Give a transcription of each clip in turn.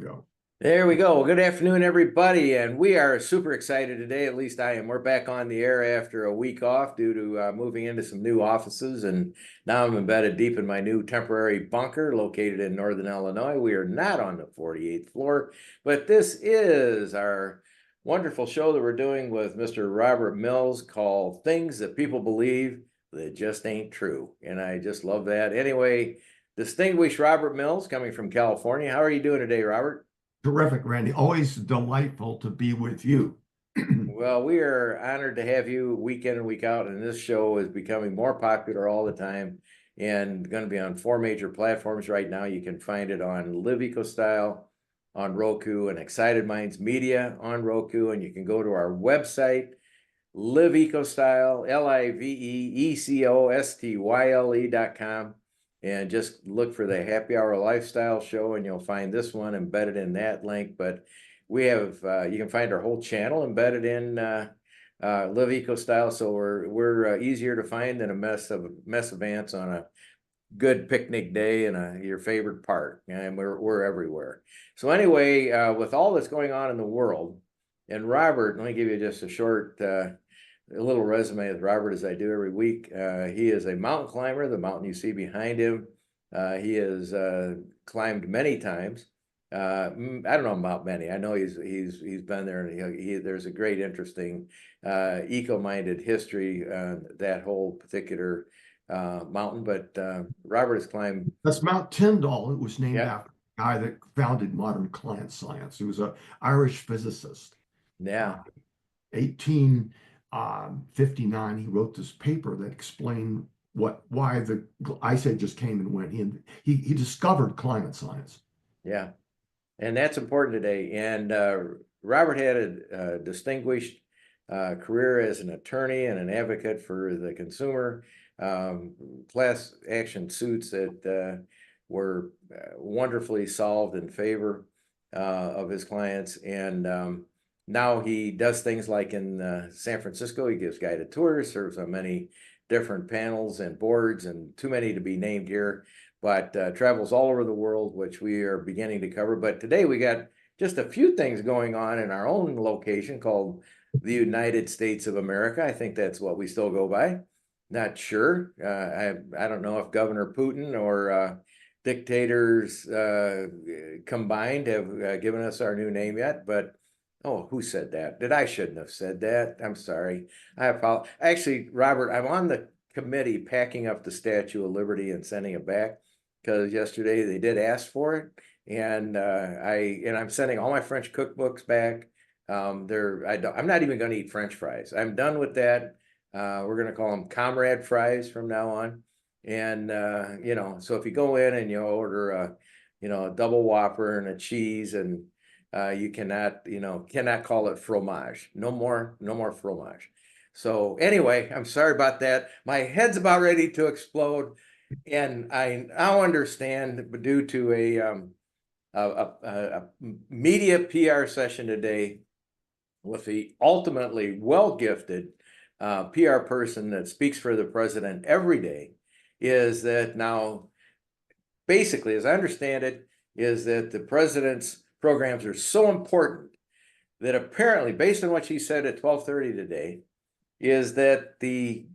go. There we go. Well, good afternoon, everybody. And we are super excited today. At least I am. We're back on the air after a week off due to moving into some new offices. And now I'm embedded deep in my new temporary bunker located in Northern Illinois. We are not on the 48th floor, but this is our wonderful show that we're doing with Mr. Robert Mills called Things That People Believe That Just Ain't True. And I just love that. Anyway, distinguished Robert Mills coming from California. How are you doing today, Robert? Terrific, Randy. Always delightful to be with you. Well, we are honored to have you week in and week out, and this show is becoming more popular all the time and going to be on 4 major platforms right now. You can find it on Live Eco Style on Roku and Excited Minds Media on Roku, and you can go to our website, Live Eco Style, LiveEcoStyle.com, and just look for the Happy Hour Lifestyle Show, and you'll find this one embedded in that link. But we have you can find our whole channel embedded in Live Eco Style, so we're easier to find than a mess of ants on a good picnic day in your favorite park, and we're everywhere. So anyway, with all that's going on in the world, and Robert, let me give you just a short a little resume with Robert, as I do every week. He is a mountain climber. The mountain you see behind him, he has climbed many times. I don't know about many. I know he's been there, and there's a great, interesting, eco-minded history that whole particular mountain. But Robert has climbed. That's Mount Tyndall. It was named Yeah, after the guy that founded modern science. He was an Irish physicist. yeah. 1859, he wrote this paper that explained why the ice age just came and went. He discovered climate science. Yeah. And that's important today. And Robert had a distinguished career as an attorney and an advocate for the consumer, class action suits that were wonderfully solved in favor of his clients. And now he does things like in San Francisco, he gives guided tours, serves on many different panels and boards, and too many to be named here, but travels all over the world, which we are beginning to cover. But today we got just a few things going on in our own location called the United States of America. I think that's what we still go by. Not sure. I don't know if Governor Putin or dictators combined have given us our new name yet, but oh, who said that? I shouldn't have said that. I'm sorry. I apologize. Actually, Robert, I'm on the committee packing up the Statue of Liberty and sending it back, because yesterday they did ask for it, and I'm sending all my French cookbooks back. I'm not even going to eat French fries. I'm done with that. We're going to call them comrade fries from now on. And so if you go in and you order a double Whopper and a cheese, and you cannot call it fromage. No more fromage. So anyway, I'm sorry about that. My head's about ready to explode, and I now understand, due to a media PR session today with the ultimately well-gifted PR person that speaks for the president every day, is that now, basically, as I understand it, is that the president's programs are so important that apparently, based on what she said at 12:30 today, is that the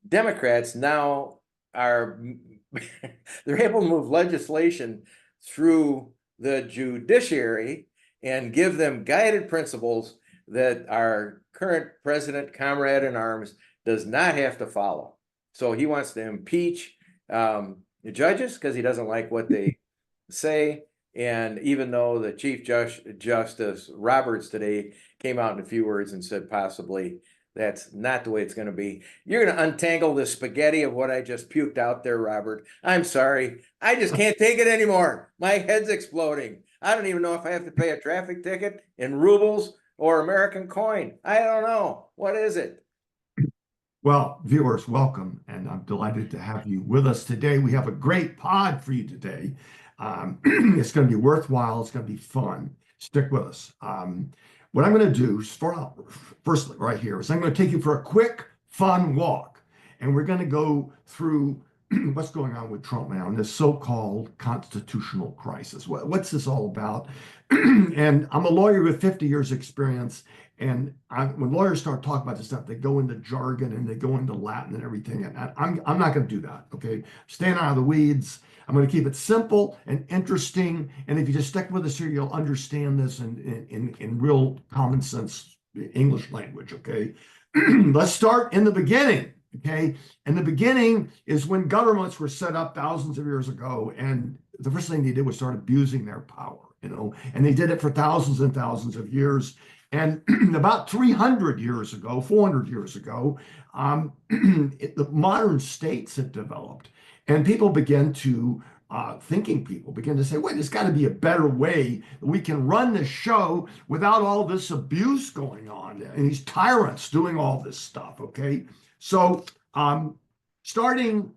Democrats now are they're able to move legislation through the judiciary and give them guided principles that our current president, comrade in arms, does not have to follow. So he wants to impeach the judges because he doesn't like what they say. And even though the Chief Justice Roberts today came out in a few words and said possibly that's not the way it's going to be. You're going to untangle the spaghetti of what I just puked out there, Robert. I'm sorry. I just can't take it anymore. My head's exploding. I don't even know if I have to pay a traffic ticket in rubles or American coin. I don't know. What is it? Well, viewers, welcome, and I'm delighted to have you with us today. We have a great pod for you today. It's going to be worthwhile. It's going to be fun. Stick with us. What I'm going to do, first right here, is I'm going to take you for a quick, fun walk. And we're going to go through what's going on with Trump now and this so-called constitutional crisis. What's this all about? And I'm a lawyer with 50 years experience. And when lawyers start talking about this stuff, they go into jargon and they go into Latin and everything. And I'm not going to do that. Okay. Staying out of the weeds. I'm going to keep it simple and interesting. And if you just stick with us here, you'll understand this in real common sense English language. Okay. Let's start in the beginning. Okay. And the beginning is when governments were set up thousands of years ago. And the first thing they did was start abusing their power, and they did it for thousands and thousands of years. And about 300 years ago, 400 years ago, the modern states had developed. And people began to, thinking people began to say, wait, there's got to be a better way that we can run this show without all this abuse going on and these tyrants doing all this stuff. Okay. So, starting,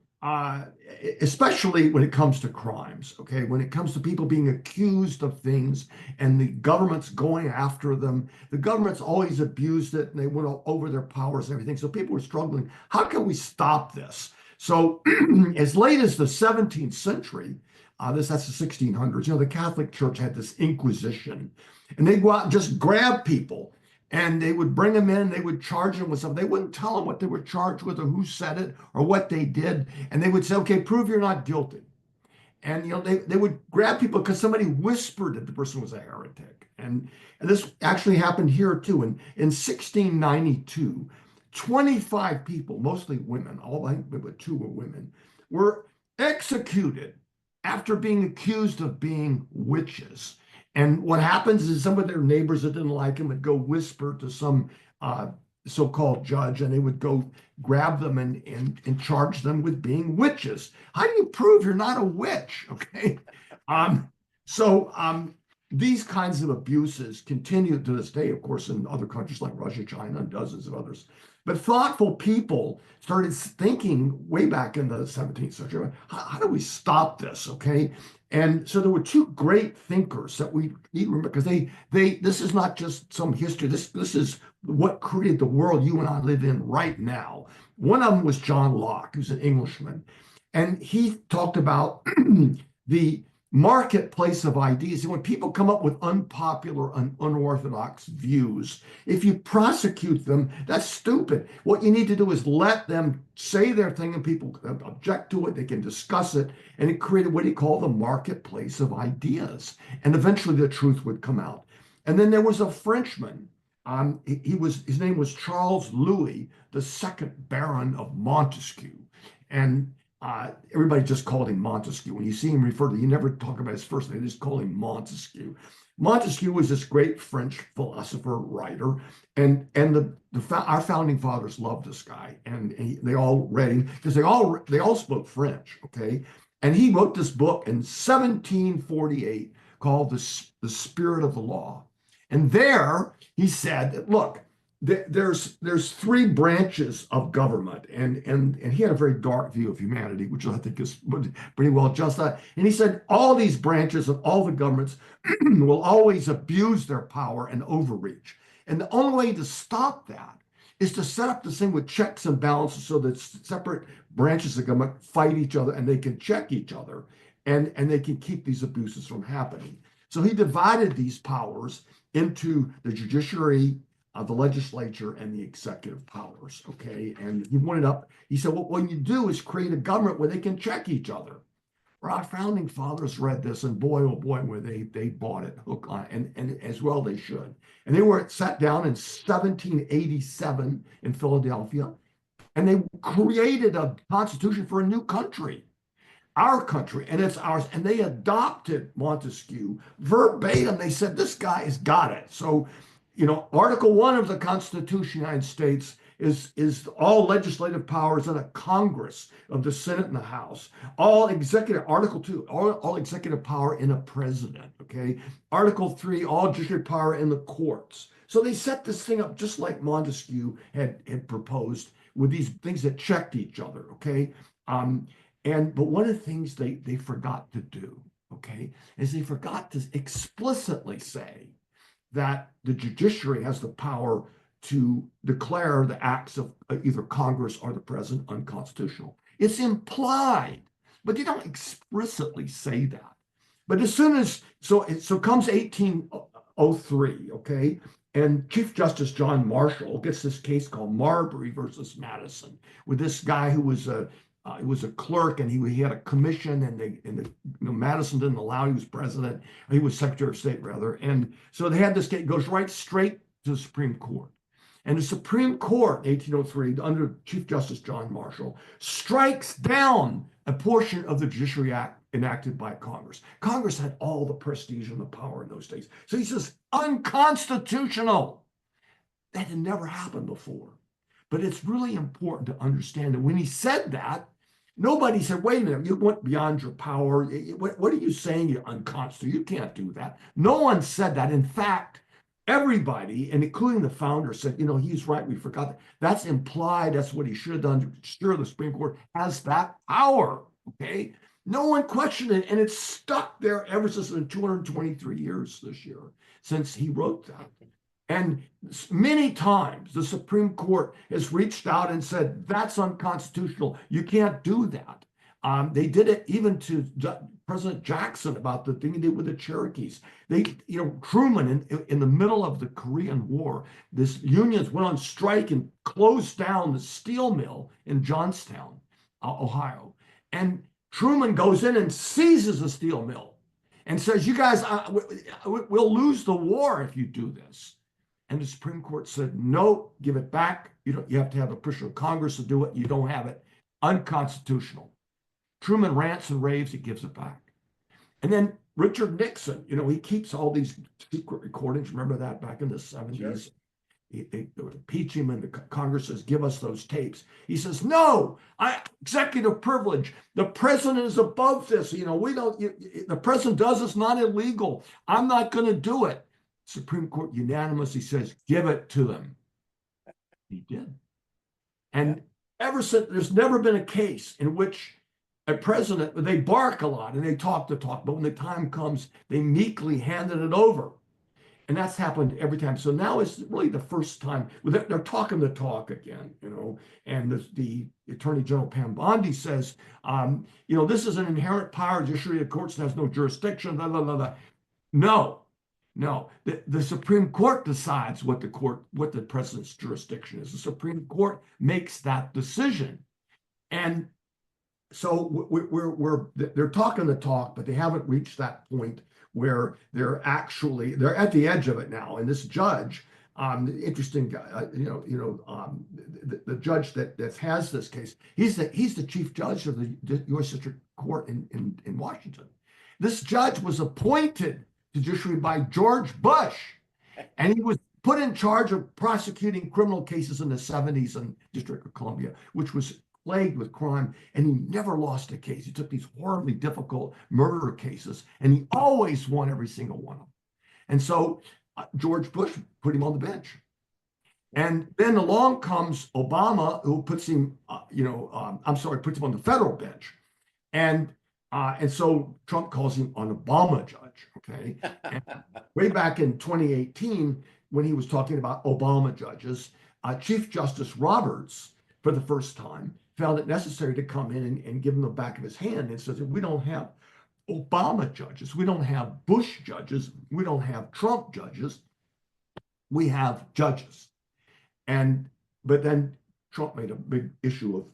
especially when it comes to crimes, okay, when it comes to people being accused of things and the government's going after them, the government's always abused it and they went over their powers and everything. So people were struggling. How can we stop this? So, as late as the 17th century, that's the 1600s, the Catholic Church had this Inquisition, and they'd go out and just grab people. And they would bring them in, they would charge them with something. They wouldn't tell them what they were charged with or who said it or what they did. And they would say, okay, prove you're not guilty. And they would grab people because somebody whispered that the person was a heretic. And this actually happened here too. In 1692, 25 people, mostly women, but two were women, were executed after being accused of being witches. And what happens is some of their neighbors that didn't like him would go whisper to some so-called judge, and they would go grab them and charge them with being witches. How do you prove you're not a witch? Okay. So these kinds of abuses continue to this day, of course, in other countries like Russia, China, and dozens of others. But thoughtful people started thinking way back in the 17th century, how do we stop this? Okay. And so there were two great thinkers that we need to remember, because this is not just some history. This is what created the world you and I live in right now. One of them was John Locke, who's an Englishman. And he talked about the marketplace of ideas. And when people come up with unpopular and unorthodox views, if you prosecute them, that's stupid. What you need to do is let them say their thing and people object to it. They can discuss it. And it created what he called the marketplace of ideas. And eventually the truth would come out. And then there was a Frenchman. His name was Charles Louis, the second Baron of Montesquieu. And everybody just called him Montesquieu. When you see him referred to, you never talk about his first name, they just call him Montesquieu. Montesquieu was this great French philosopher, writer, and our founding fathers loved this guy, and they all read him because they all spoke French, okay? And he wrote this book in 1748 called The Spirit of the Law. And there he said, look, there's three branches of government, and he had a very dark view of humanity, which I think is pretty well just that. And he said all these branches of all the governments will always abuse their power and overreach. And the only way to stop that is to set up this thing with checks and balances so that separate branches of government fight each other and they can check each other and they can keep these abuses from happening. So he divided these powers into the judiciary, the legislature, and the executive powers, okay? And he said, well, what you do is create a government where they can check each other. Our founding fathers read this, and boy, oh boy, where they bought it hook, line, and as well they should. And they were sat down in 1787 in Philadelphia, and they created a constitution for a new country, our country, and it's ours. And they adopted Montesquieu verbatim. They said, this guy has got it. So, Article 1 of the Constitution of the United States is all legislative powers in a Congress of the Senate and the House. Article 2, all executive power in a president, okay? Article 3, all judicial power in the courts. So they set this thing up just like Montesquieu had proposed, with these things that checked each other, okay? But one of the things they forgot to do, okay, is they forgot to explicitly say that the judiciary has the power to declare the acts of either Congress or the president unconstitutional. It's implied, but they don't explicitly say that. But as soon as so comes 1803, okay, and Chief Justice John Marshall gets this case called Marbury versus Madison, with this guy who was a clerk, and he had a commission, and Madison didn't allow. He was president. He was Secretary of State rather, and so they had this case. It goes right straight to the Supreme Court. And the Supreme Court, 1803, under Chief Justice John Marshall, strikes down a portion of the Judiciary Act enacted by Congress. Congress had all the prestige and the power in those days. So he says, unconstitutional. That had never happened before. But it's really important to understand that when he said that, nobody said, wait a minute, you went beyond your power. What are you saying? You're unconstitutional. You can't do that. No one said that. In fact, everybody, and including the founder, said, he's right. We forgot that. That's implied. That's what he should have done. Sure, the Supreme Court has that power. Okay. No one questioned it. And it's stuck there ever since, in 223 years this year since he wrote that. And many times the Supreme Court has reached out and said, that's unconstitutional. You can't do that. They did it even to President Jackson about the thing he did with the Cherokees. Truman, in the middle of the Korean War, this unions went on strike and closed down the steel mill in Johnstown, Ohio. And Truman goes in and seizes the steel mill and says, you guys, we'll lose the war if you do this. And the Supreme Court said, no, give it back. You have to have a push of Congress to do it. You don't have it. Unconstitutional. Truman rants and raves, he gives it back. And then Richard Nixon, he keeps all these secret recordings. Remember that back in the 70s? Sure. They would impeach him, and the Congress says, give us those tapes. He says, no, executive privilege. The president is above this. The president does this, not illegal. I'm not going to do it. Supreme Court unanimously says, give it to them. He did. And ever since, there's never been a case in which a president, they bark a lot and they talk the talk, but when the time comes, they meekly handed it over. And that's happened every time. So now it's really the first time they're talking the talk again, and the Attorney General Pam Bondi says, this is an inherent power, judiciary of courts has no jurisdiction, blah, blah, blah, blah. No, the Supreme Court decides what the president's jurisdiction is. The Supreme Court makes that decision. And so they're talking the talk, but they haven't reached that point where they're at the edge of it now. And this judge, interesting guy, the judge that has this case, he's the chief judge of the U.S. District Court in Washington. This judge was appointed to judiciary by George Bush, and he was put in charge of prosecuting criminal cases in the 70s in District of Columbia, which was plagued with crime, and he never lost a case. He took these horribly difficult murder cases, and he always won every single one of them. And so George Bush put him on the bench. And then along comes Obama, who puts him, puts him on the federal bench. And so Trump calls him an Obama judge, okay? And way back in 2018, when he was talking about Obama judges, Chief Justice Roberts, for the first time, found it necessary to come in and give him the back of his hand and says, we don't have Obama judges. We don't have Bush judges. We don't have Trump judges. We have judges. But then Trump made a big issue of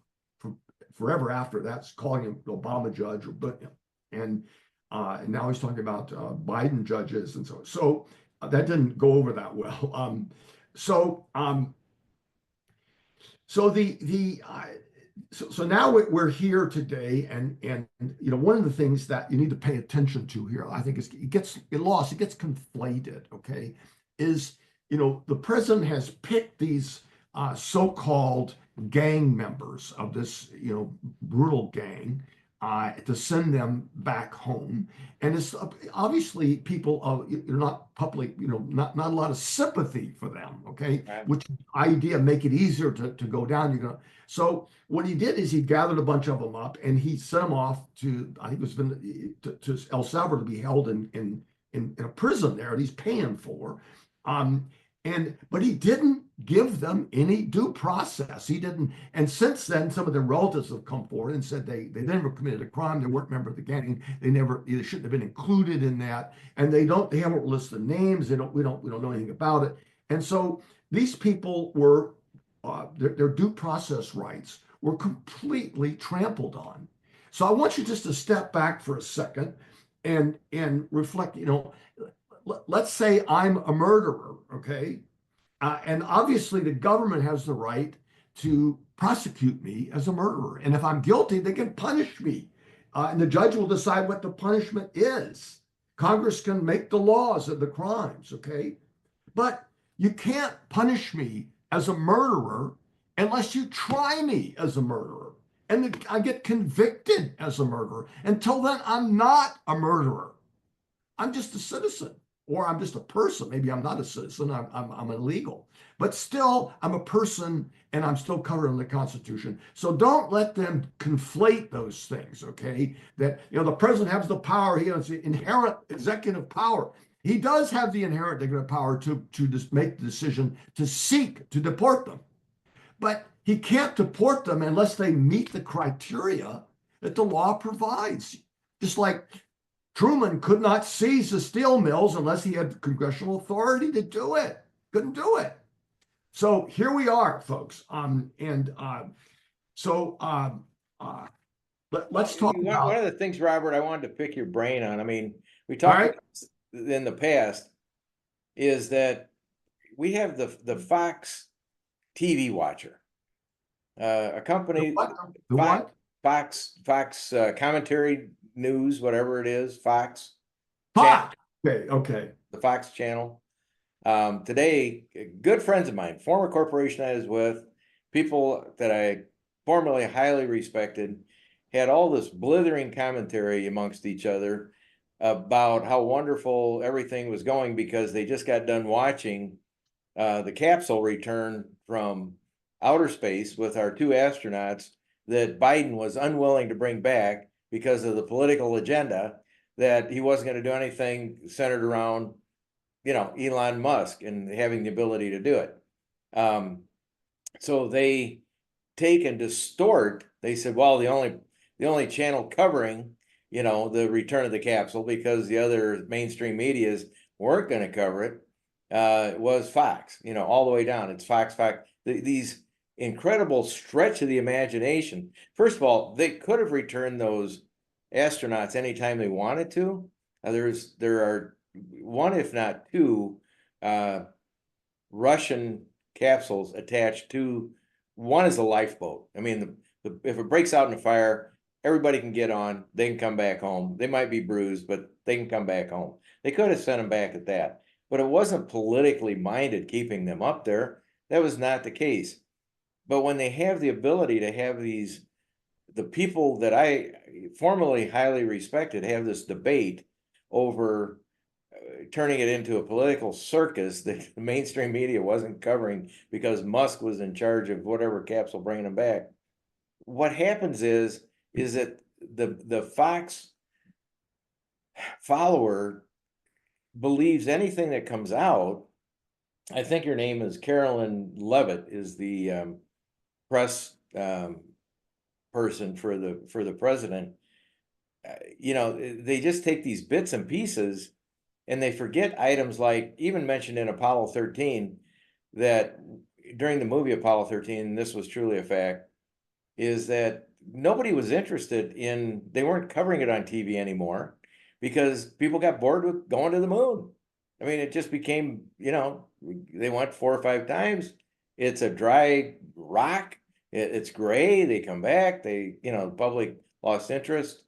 forever after that's calling him the Obama judge, and now he's talking about Biden judges and so on. So that didn't go over that well. So now we're here today, and one of the things that you need to pay attention to here, I think, is it gets conflated. Okay, is the president has picked these so-called gang members of this brutal gang to send them back home, and it's obviously people not public, not a lot of sympathy for them. Okay, right. Which idea make it easier to go down. So what he did is he gathered a bunch of them up and he sent them off to, I think it was to El Salvador, to be held in a prison there that he's paying for. But he didn't give them any due process. He didn't. And since then, some of their relatives have come forward and said they never committed a crime. They weren't a member of the gang. They shouldn't have been included in that. And they haven't listed names. We don't know anything about it. And so these people were, their due process rights were completely trampled on. So I want you just to step back for a second and reflect. Let's say I'm a murderer, okay? And obviously, the government has the right to prosecute me as a murderer. And if I'm guilty, they can punish me. And the judge will decide what the punishment is. Congress can make the laws of the crimes, okay? But you can't punish me as a murderer unless you try me as a murderer. And I get convicted as a murderer. Until then, I'm not a murderer. I'm just a citizen, or I'm just a person. Maybe I'm not a citizen. I'm illegal, but still I'm a person, and I'm still covered in the Constitution. So don't let them conflate those things. Okay, that the president has the power. He has the inherent executive power. He does have the inherent executive power to just make the decision to seek to deport them, but he can't deport them unless they meet the criteria that the law provides. Just like Truman could not seize the steel mills unless he had congressional authority to do it. Couldn't do it. So here we are, folks. So let's talk One of about. the things, Robert, I wanted to pick your brain on. I mean, we All talked right. about this in the past, is that we have the Fox TV watcher, a The company, what? The Fox, what? Fox commentary news, whatever it is, Fox channel, Fuck. Okay. Okay. the Fox channel. Today, good friends of mine, former corporation I was with, people that I formerly highly respected, had all this blithering commentary amongst each other about how wonderful everything was going because they just got done watching the capsule return from outer space with our two astronauts that Biden was unwilling to bring back because of the political agenda, that he wasn't going to do anything centered around, Elon Musk and having the ability to do it. So they take and distort. They said, well, the only channel covering, the return of the capsule, because the other mainstream medias weren't going to cover it, was Fox. All the way down. It's Fox. These incredible stretch of the imagination. First of all, they could have returned those astronauts anytime they wanted to. There are one, if not two, Russian capsules attached to one is a lifeboat. I mean, if it breaks out in a fire, everybody can get on. They can come back home. They might be bruised, but they can come back home. They could have sent them back at that, but it wasn't politically minded keeping them up there. That was not the case. But when they have the ability to have the people that I formerly highly respected have this debate over turning it into a political circus that the mainstream media wasn't covering because Musk was in charge of whatever capsule bringing them back. What happens is that the Fox follower believes anything that comes out. I think your name is Carolyn Levitt, is the press person for the president. They just take these bits and pieces and they forget items like, even mentioned in Apollo 13, that during the movie Apollo 13, and this was truly a fact, is that nobody was interested in, they weren't covering it on TV anymore because people got bored with going to the moon. I mean, it just became, they went 4 or 5 times. It's a dry rock. It's gray. They come back. The public lost interest.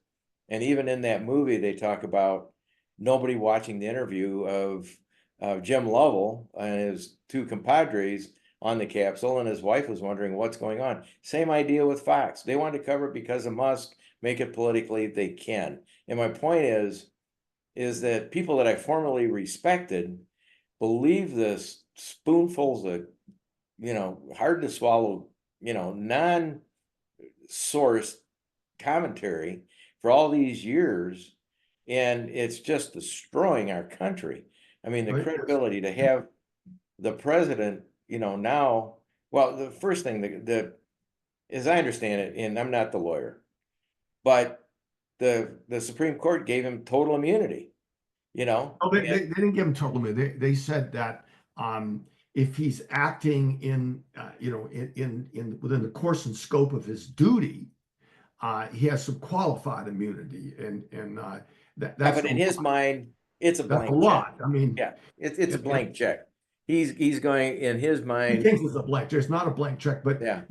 And even in that movie, they talk about nobody watching the interview of Jim Lovell and his two compadres on the capsule, and his wife was wondering what's going on. Same idea with Fox. They want to cover it because of Musk, make it politically, they can. And my point is that people that I formerly respected believe this spoonfuls of, hard to swallow, non-sourced commentary for all these years, and it's just destroying our country. I mean, the Right. credibility to have the president now, well, the first thing, as I understand it, and I'm not the lawyer, but the Supreme Court gave him total immunity, you know? Oh, they didn't give him total immunity. They said that if he's acting in within the course and scope of his duty, he has some qualified immunity, and Yeah, that's but a in his mind, it's a that's a blank check. lot. I mean, Yeah, it's a it, blank check. He's going in his he mind. thinks it's a blank check. It's not a blank check, but Yeah.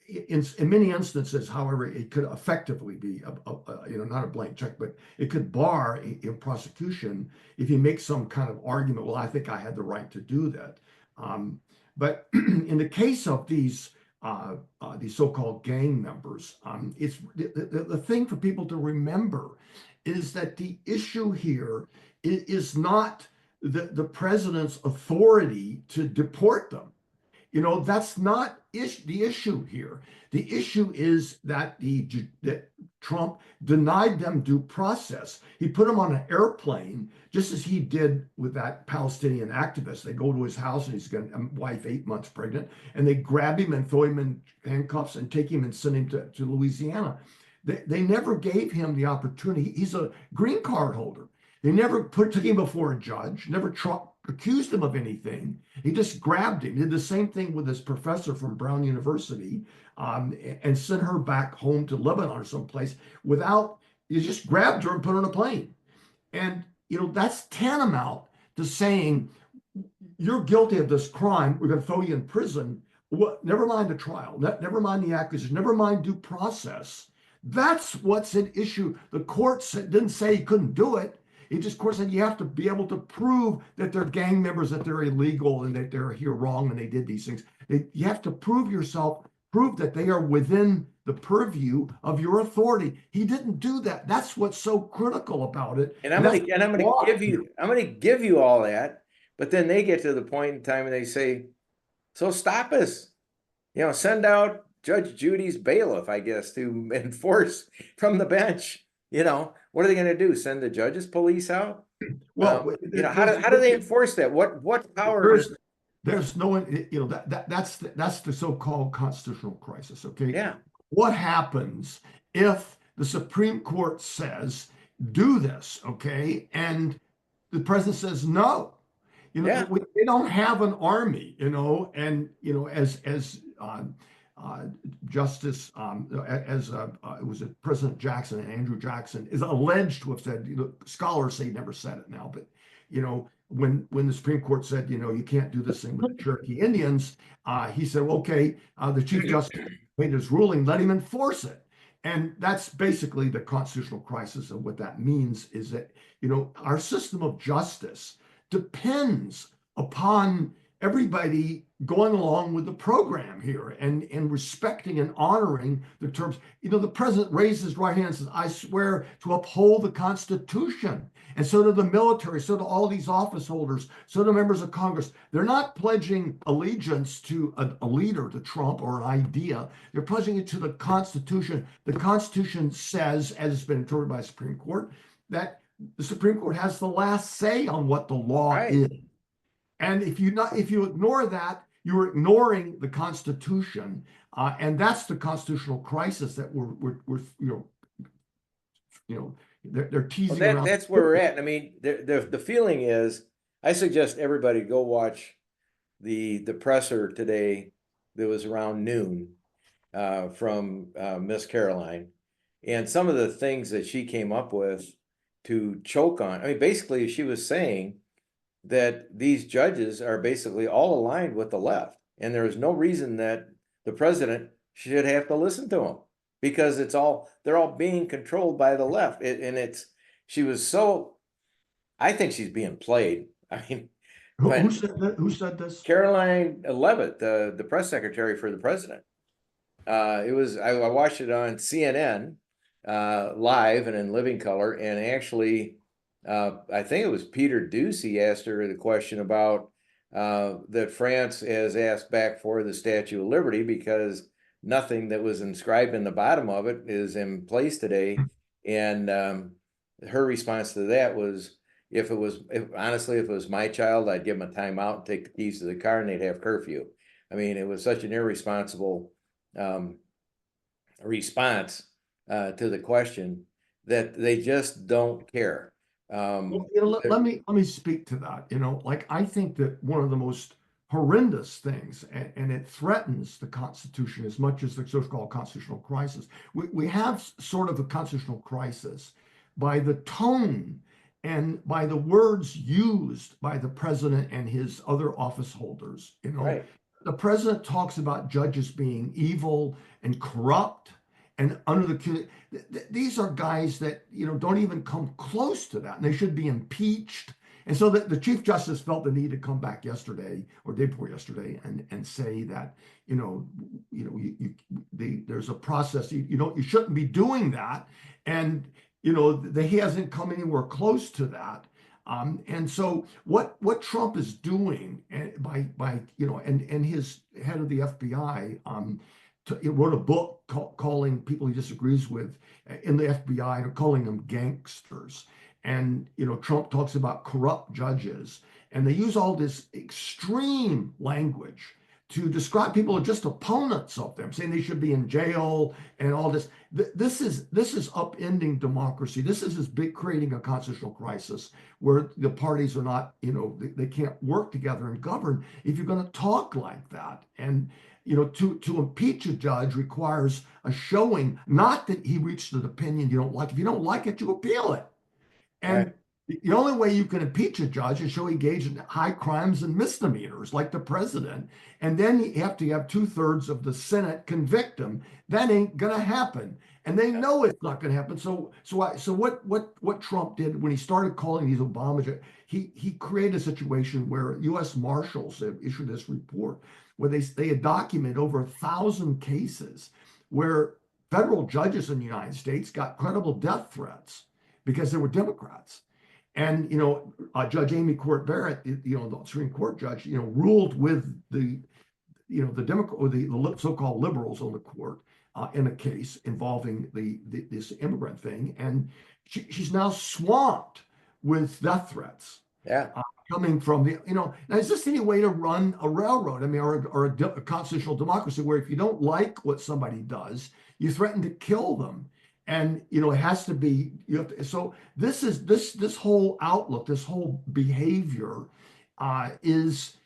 in many instances, however, it could effectively be not a blank check, but it could bar a prosecution if you make some kind of argument. Well, I think I had the right to do that. Um, but in the case of these so-called gang members, it's the thing for people to remember is that the issue here is not the president's authority to deport them. That's not the issue here. The issue is that Trump denied them due process. He put them on an airplane, just as he did with that Palestinian activist. They go to his house and he's got a wife 8 months pregnant, and they grab him and throw him in handcuffs and take him and send him to Louisiana. They never gave him the opportunity. He's a green card holder. They never took him before a judge, never accused him of anything. He just grabbed him. He did the same thing with this professor from Brown University, and sent her back home to Lebanon or someplace without, you just grabbed her and put her on a plane. And, that's tantamount to saying, you're guilty of this crime. We're going to throw you in prison. What? Never mind the trial. Never mind the accusation. Never mind due process. That's what's at issue. The court didn't say he couldn't do it. It just, court said you have to be able to prove that they're gang members, that they're illegal, and that they're here wrong, and they did these things. You have to prove that they are within the purview of your authority. He didn't do that. That's what's so critical about it. And I'm gonna give you all that, but then they get to the point in time and they say, so stop us. Send out Judge Judy's bailiff, I guess, to enforce from the bench. What are they going to do? Send the judge's police out? Well, How do they enforce that? What power does? There's no one, that's the so-called constitutional crisis. Okay. Yeah. What happens if the Supreme Court says, do this, okay, and the president says no? Yeah. They don't have an army, and as Justice, it was President Jackson and Andrew Jackson is alleged to have said. Scholars say he never said it now, but when the Supreme Court said, you can't do this thing with the Cherokee Indians, he said, well, okay, the Chief Justice made his ruling, let him enforce it. And that's basically the constitutional crisis. And what that means is that, our system of justice depends upon everybody going along with the program here and respecting and honoring the terms. The president raised his right hand and says, I swear to uphold the Constitution. And so do the military, so do all these office holders, so do members of Congress. They're not pledging allegiance to a leader, to Trump, or an idea. They're pledging it to the Constitution. The Constitution says, as it's been interpreted by the Supreme Court, that the Supreme Court has the last say on what the law is. And if you ignore that, you're ignoring the Constitution, and that's the constitutional crisis that we're they're teasing around. That's where we're at. I mean, the feeling is, I suggest everybody go watch the presser today that was around noon from Miss Caroline, and some of the things that she came up with to choke on. I mean, basically, she was saying that these judges are basically all aligned with the left, and there is no reason that the president should have to listen to them, because they're all being controlled by the left. She was so, I think she's being played. I mean, Who said that? Who said this? Caroline Leavitt, the press secretary for the president. I watched it on CNN live and in living color, and actually I think it was Peter Doocy asked her the question about that France has asked back for the Statue of Liberty because nothing that was inscribed in the bottom of it is in place today. And her response to that was, honestly, if it was my child, I'd give them a timeout and take the keys to the car and they'd have curfew. I mean, it was such an irresponsible response to the question that they just don't care. Well, let me speak to that. Like I think that one of the most horrendous things, and it threatens the Constitution as much as the so-called constitutional crisis. We have sort of a constitutional crisis by the tone and by the words used by the president and his other office holders. Right, The president talks about judges being evil and corrupt and under these are guys that don't even come close to that, and they should be impeached. And so the Chief Justice felt the need to come back yesterday or day before yesterday and say that there's a process you shouldn't be doing that, and he hasn't come anywhere close to that. And so what Trump is doing by and his head of the FBI he wrote a book calling people he disagrees with in the FBI, calling them gangsters. And Trump talks about corrupt judges, and they use all this extreme language to describe people as just opponents of them, saying they should be in jail and all this. This is upending democracy. This is creating a constitutional crisis where the parties are not, they can't work together and govern if you're going to talk like that. And to impeach a judge requires a showing, not that he reached an opinion you don't like. If you don't like it, you appeal it. right, And the only way you can impeach a judge is show he engaged in high crimes and misdemeanors, like the president. And then you have to have 2/3 of the Senate convict him. That ain't gonna happen, and they know it's not gonna happen. So what Trump did when he started calling these Obama, he created a situation where U.S. Marshals have issued this report where they had documented over 1,000 cases where federal judges in the United States got credible death threats because they were Democrats. And Judge Amy Court Barrett, the Supreme Court judge, ruled with the Democrat or the so-called liberals on the court in a case involving this immigrant thing, and she's now swamped with death threats yeah, coming from now is this any way to run a railroad? I mean, or a constitutional democracy where if you don't like what somebody does, you threaten to kill them. And it has to be so this whole outlook, this whole behavior is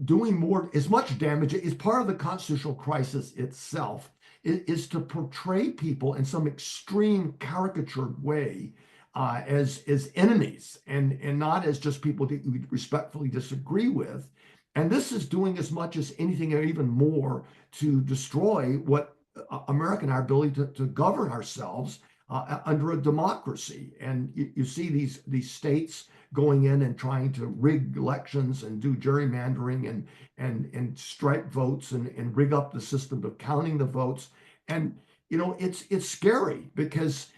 doing more as much damage. Is part of the constitutional crisis itself is to portray people in some extreme caricatured way as enemies and not as just people that you respectfully disagree with. And this is doing as much as anything or even more to destroy what our ability to govern ourselves under a democracy. And you see these states going in and trying to rig elections and do gerrymandering and strike votes and rig up the system of counting the votes. And it's scary because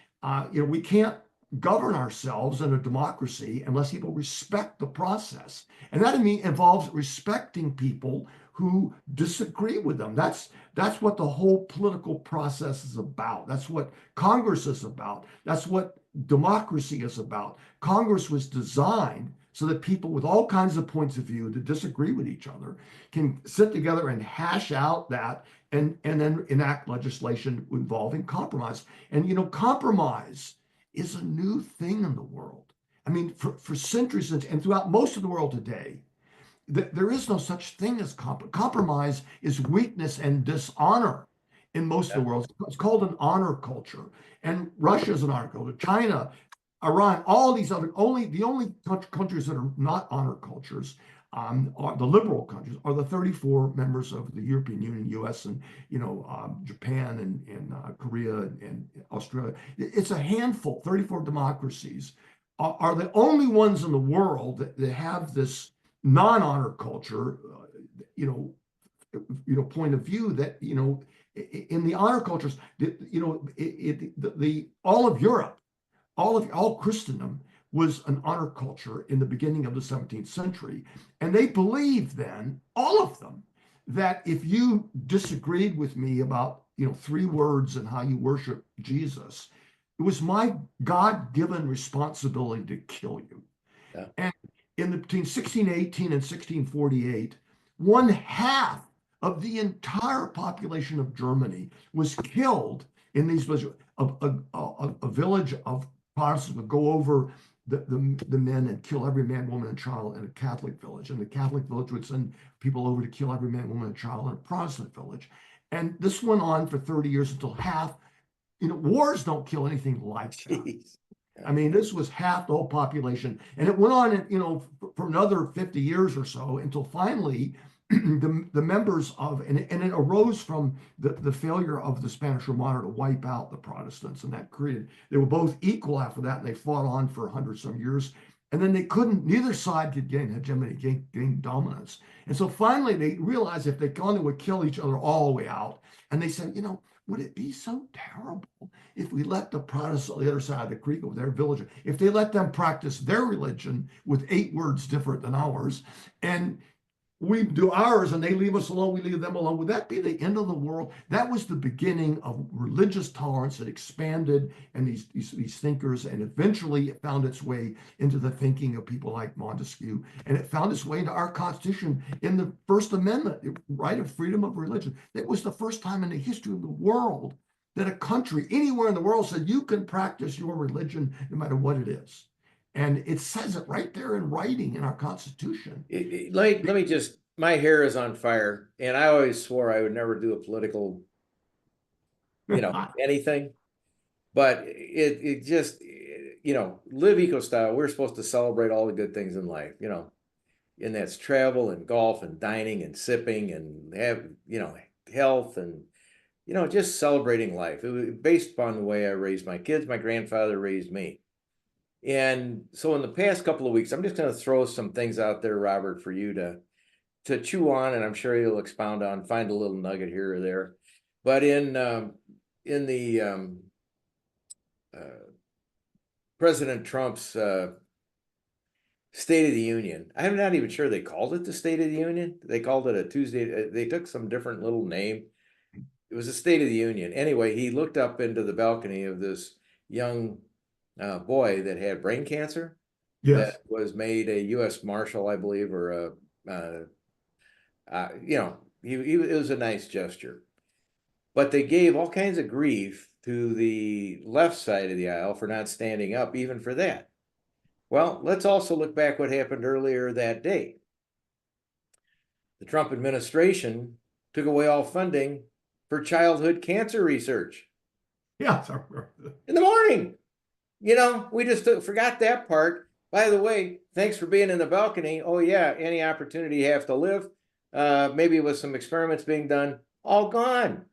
we can't govern ourselves in a democracy unless people respect the process. And that involves respecting people who disagree with them. That's what the whole political process is about. That's what Congress is about. That's what democracy is about. Congress was designed so that people with all kinds of points of view that disagree with each other can sit together and hash out that and then enact legislation involving compromise. And compromise is a new thing in the world. I mean, for centuries and throughout most of the world today, there is no such thing as compromise. Is weakness and dishonor in most of yeah, the world. It's called an honor culture, and Russia is an honor culture. China, Iran, all these other the only countries that are not honor cultures are the liberal countries, are the 34 members of the European Union, U.S. and Japan and Korea and Australia. It's a handful, 34 democracies are the only ones in the world that have this non-honor culture, point of view that in the honor cultures, all of Europe, all Christendom was an honor culture in the beginning of the 17th century, and they believed then, all of them, that if you disagreed with me about 3 words and how you worship Jesus, it was my God-given responsibility to kill you. Yeah. And between 1618 and 1648, one half of the entire population of Germany was killed in these villages. A village of Protestants would go over the men and kill every man, woman, and child in a Catholic village. And the Catholic village would send people over to kill every man, woman, and child in a Protestant village. And this went on for 30 years until half, wars don't kill anything like that. Jeez. I mean, this was half the whole population, and it went on, for another 50 years or so until finally the members of, and it arose from the failure of the Spanish Armada to wipe out the Protestants, and that created, they were both equal after that, and they fought on for 100 some years, and then they couldn't, neither side could gain hegemony, gain dominance. And so finally they realized if they gone, they would kill each other all the way out. And they said, would it be so terrible if we let the Protestants on the other side of the creek with their village, if they let them practice their religion with 8 words different than ours, and we do ours and they leave us alone, we leave them alone, would that be the end of the world? That was the beginning of religious tolerance that expanded, and these thinkers, and eventually it found its way into the thinking of people like Montesquieu, and it found its way into our Constitution in the First Amendment, right of freedom of religion. It was the first time in the history of the world that a country anywhere in the world said you can practice your religion no matter what it is. And it says it right there in writing in our Constitution. Let me just, my hair is on fire, and I always swore I would never do a political, anything. But it just, live eco style. We're supposed to celebrate all the good things in life, and that's travel and golf and dining and sipping and have, health and, just celebrating life. It was based upon the way I raised my kids. My grandfather raised me. And so in the past couple of weeks, I'm just going to throw some things out there, Robert, for you to chew on, and I'm sure you'll expound on, find a little nugget here or there. But in the President Trump's State of the Union, I'm not even sure they called it the State of the Union. They called it a Tuesday. They took some different little name. It was a State of the Union. Anyway, he looked up into the balcony of this young boy that had brain cancer. Yes. That was made a U.S. Marshal, I believe, or it was a nice gesture. But they gave all kinds of grief to the left side of the aisle for not standing up even for that. Well, let's also look back what happened earlier that day. The Trump administration took away all funding for childhood cancer research. Yeah. In the morning. We just forgot that part. By the way, thanks for being in the balcony. Oh yeah, any opportunity you have to live, maybe with some experiments being done, all gone.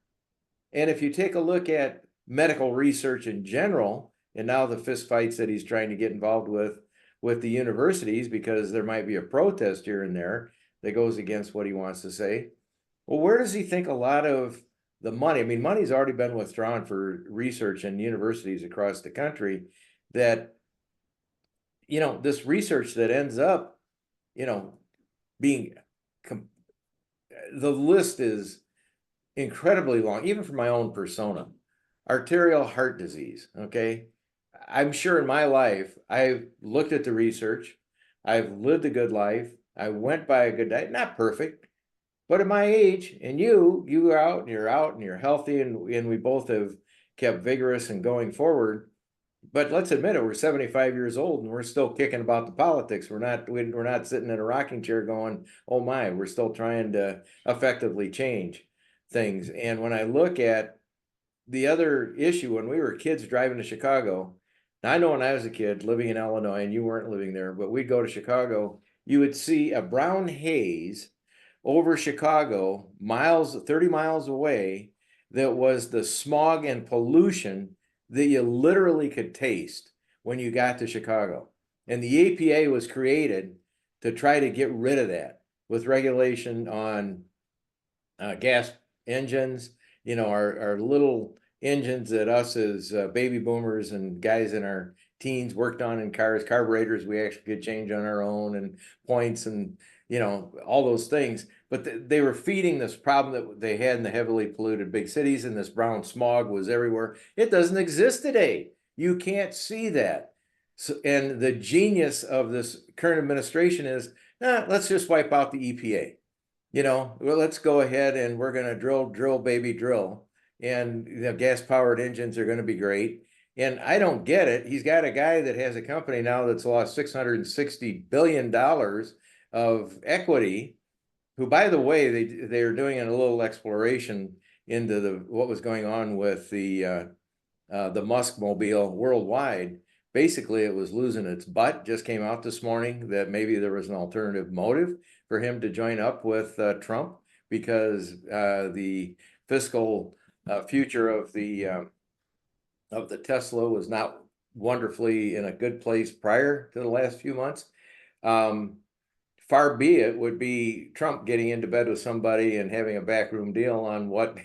And if you take a look at medical research in general, and now the fistfights that he's trying to get involved with the universities, because there might be a protest here and there that goes against what he wants to say. Well, where does he think a lot of the money? I mean, money's already been withdrawn for research in universities across the country that, this research that ends up, being, the list is incredibly long, even for my own persona. Arterial heart disease, okay? I'm sure in my life, I've looked at the research, I've lived a good life, I went by a good diet, not perfect, but at my age, and you are out and you're healthy, and we both have kept vigorous and going forward. But let's admit it, we're 75 years old and we're still kicking about the politics. We're not sitting in a rocking chair going, oh my, we're still trying to effectively change things. And when I look at the other issue, when we were kids driving to Chicago, now I know when I was a kid living in Illinois, and you weren't living there, but we'd go to Chicago, you would see a brown haze over Chicago, 30 miles away, that was the smog and pollution that you literally could taste when you got to Chicago. And the EPA was created to try to get rid of that with regulation on gas engines, our little engines that us as baby boomers and guys in our teens worked on in cars, carburetors we actually could change on our own, and points, and all those things. But they were feeding this problem that they had in the heavily polluted big cities, and this brown smog was everywhere. It doesn't exist today. You can't see that. So, and the genius of this current administration is, let's just wipe out the EPA. Well, let's go ahead and we're going to drill, baby, drill. And gas powered engines are going to be great. And I don't get it. He's got a guy that has a company now that's lost $660 billion of equity, who, by the way, they're doing a little exploration into what was going on with the Musk mobile worldwide. Basically, it was losing its butt. Just came out this morning that maybe there was an alternative motive for him to join up with Trump, because the fiscal future of the Tesla was not wonderfully in a good place prior to the last few months. Far be it would be Trump getting into bed with somebody and having a backroom deal on what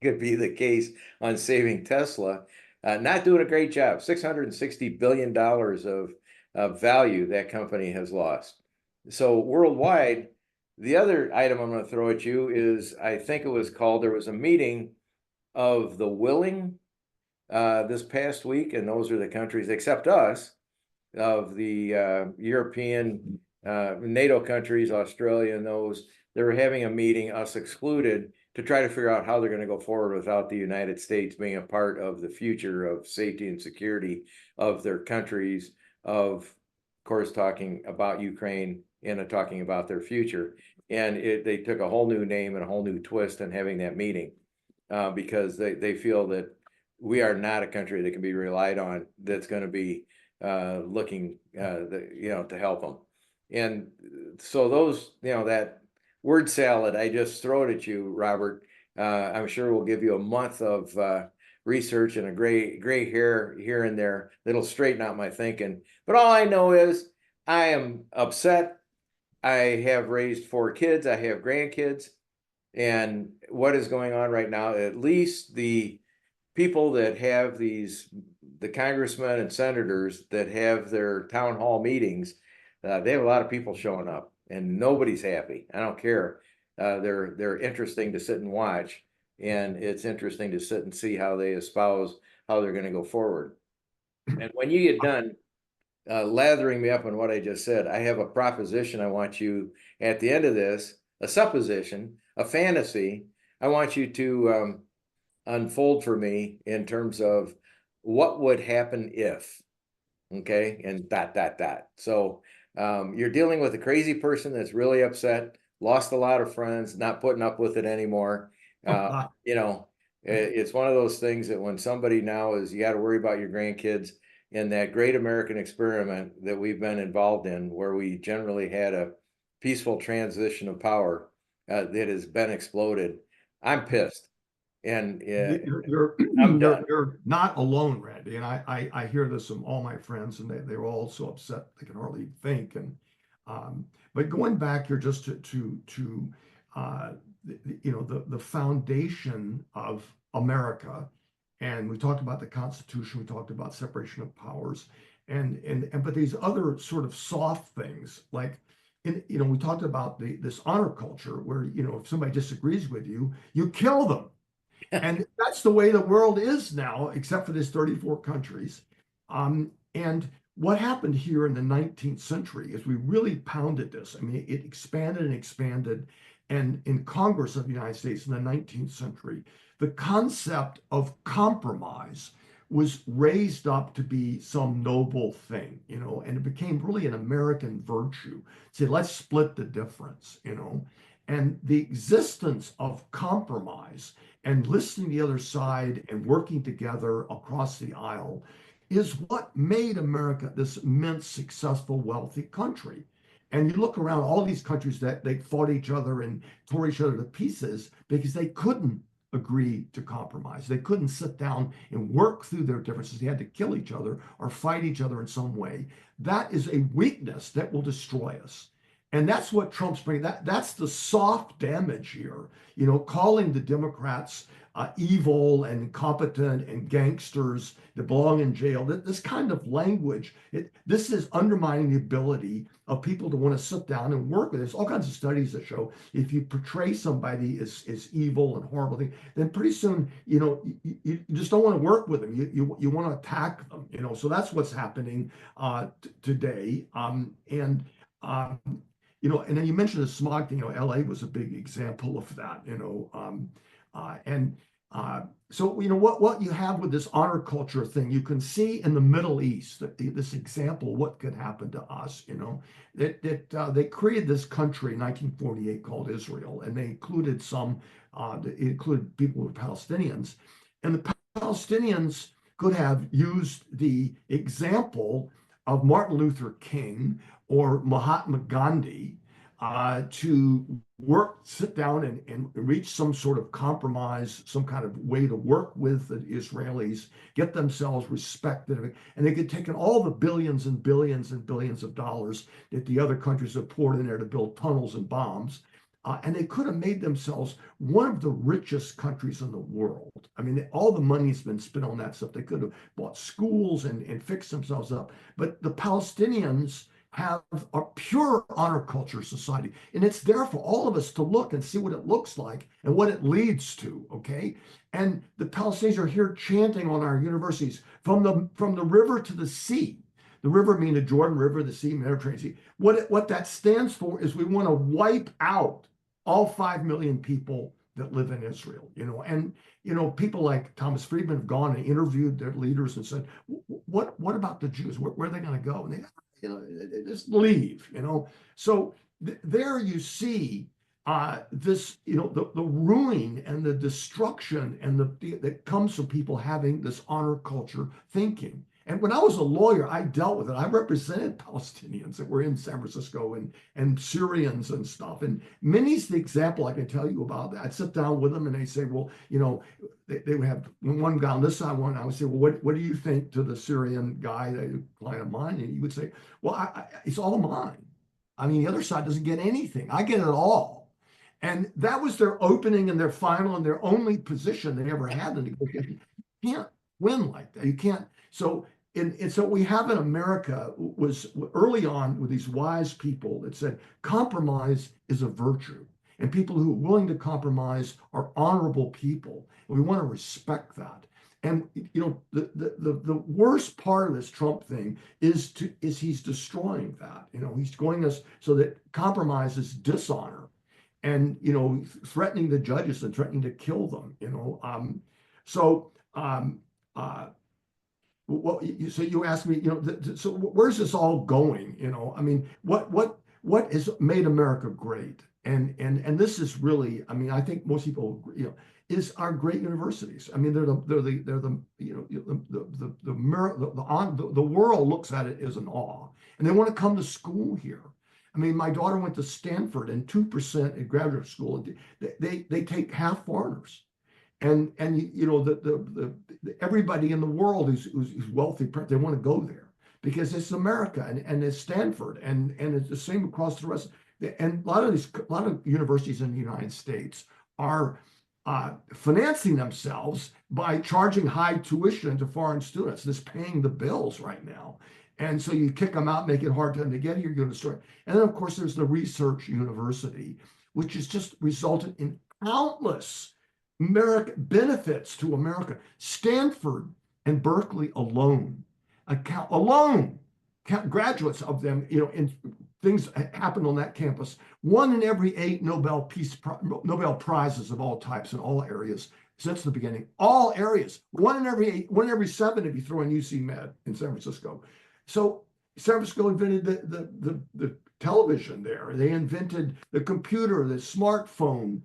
could be the case on saving Tesla. Not doing a great job. $660 billion of value that company has lost. So worldwide, the other item I'm going to throw at you is, I think it was called, there was a meeting of the willing this past week, and those are the countries, except us, of the European NATO countries, Australia, and those. They were having a meeting, us excluded, to try to figure out how they're going to go forward without the United States being a part of the future of safety and security of their countries, of course, talking about Ukraine and talking about their future. And they took a whole new name and a whole new twist in having that meeting, because they feel that we are not a country that can be relied on, that's going to be looking to help them. And so those, that word salad I just throw it at you, Robert, I'm sure will give you a month of research and a gray hair here and there that'll straighten out my thinking. But all I know is I am upset. I have raised 4 kids. I have grandkids. And what is going on right now, at least the people that have the congressmen and senators that have their town hall meetings, they have a lot of people showing up and nobody's happy. I don't care. They're interesting to sit and watch, and it's interesting to sit and see how they espouse how they're going to go forward. And when you get done lathering me up on what I just said, I have a proposition I want you at the end of this, a supposition, a fantasy. I want you to unfold for me in terms of what would happen if, okay, and ... So you're dealing with a crazy person that's really upset, lost a lot of friends, not putting up with it anymore. It's one of those things that when somebody now is, you got to worry about your grandkids, in that great American experiment that we've been involved in, where we generally had a peaceful transition of power that has been exploded. I'm pissed. And you're I'm done. you're not alone, Randy. And I hear this from all my friends, and they're all so upset they can hardly think. And but going back here just to the foundation of America, and we talked about the Constitution, we talked about separation of powers, and but these other sort of soft things, like we talked about this honor culture where if somebody disagrees with you, you kill them. And that's the way the world is now, except for these 34 countries. And what happened here in the 19th century is we really pounded this. I mean, it expanded and expanded. And in Congress of the United States in the 19th century, the concept of compromise was raised up to be some noble thing, and it became really an American virtue. Say, let's split the difference, and the existence of compromise and listening to the other side and working together across the aisle is what made America this immense, successful, wealthy country. And you look around all these countries that they fought each other and tore each other to pieces because they couldn't agree to compromise. They couldn't sit down and work through their differences. They had to kill each other or fight each other in some way. That is a weakness that will destroy us. And that's what Trump's bringing. That's the soft damage here, calling the Democrats evil and incompetent and gangsters that belong in jail. This kind of language, this is undermining the ability of people to want to sit down and work with. There's all kinds of studies that show if you portray somebody as evil and horrible thing, then pretty soon, you just don't want to work with them. You want to attack them. So that's what's happening today. Um, and then you mentioned the smog thing. LA was a big example of that. And so what you have with this honor culture thing, you can see in the Middle East that this example what could happen to us. That they created this country in 1948 called Israel, and they included it included people who were Palestinians, and the Palestinians could have used the example of Martin Luther King or Mahatma Gandhi to sit down and reach some sort of compromise, some kind of way to work with the Israelis, get themselves respected. And they could take in all the billions and billions and billions of dollars that the other countries have poured in there to build tunnels and bombs. And they could have made themselves one of the richest countries in the world. I mean, all the money's been spent on that stuff. They could have bought schools and fixed themselves up. But the Palestinians have a pure honor culture society. And it's there for all of us to look and see what it looks like and what it leads to, okay? And the Palestinians are here chanting on our universities from the river to the sea. The river meaning the Jordan River, the sea, Mediterranean Sea. What that stands for is we want to wipe out all 5 million people that live in Israel, and people like Thomas Friedman have gone and interviewed their leaders and said, what about the Jews? Where are they going to go? And they just leave, So there you see this, the ruin and the destruction and that comes from people having this honor culture thinking. And when I was a lawyer, I dealt with it. I represented Palestinians that were in San Francisco and Syrians and stuff. And many's the example I can tell you about. I'd sit down with them and they say, well, they would have one guy on this side, one. I would say, well, what do you think to the Syrian guy, a client of mine? And he would say, well, it's all mine. I mean, the other side doesn't get anything. I get it all. And that was their opening and their final and their only position they ever had in negotiation. You can't win like that. You can't. So what we have in America was early on with these wise people that said compromise is a virtue. And people who are willing to compromise are honorable people. And we want to respect that. And the worst part of this Trump thing is he's destroying that. He's going us so that compromise is dishonor, and threatening the judges and threatening to kill them. Well, so you asked me, so where's this all going? I mean, what has made America great? And this is really, I mean, I think most people, is our great universities. I mean, they're the world looks at it as an awe, and they want to come to school here. I mean, my daughter went to Stanford, and 2% at graduate school, they take half foreigners. And everybody in the world who's wealthy, they want to go there because it's America and it's Stanford and it's the same across the rest. And a lot of universities in the United States are financing themselves by charging high tuition to foreign students. That's paying the bills right now. And so you kick them out, make it hard for them to get here, go to start. And then of course there's the research university, which has just resulted in countless benefits to America. Stanford and Berkeley alone, graduates of them, in things happened on that campus. 1 in every 8 Nobel Prizes of all types in all areas since the beginning. All areas. 1 in every 8, 1 in every 7 if you throw in UC Med in San Francisco. So San Francisco invented the television there. They invented the computer, the smartphone,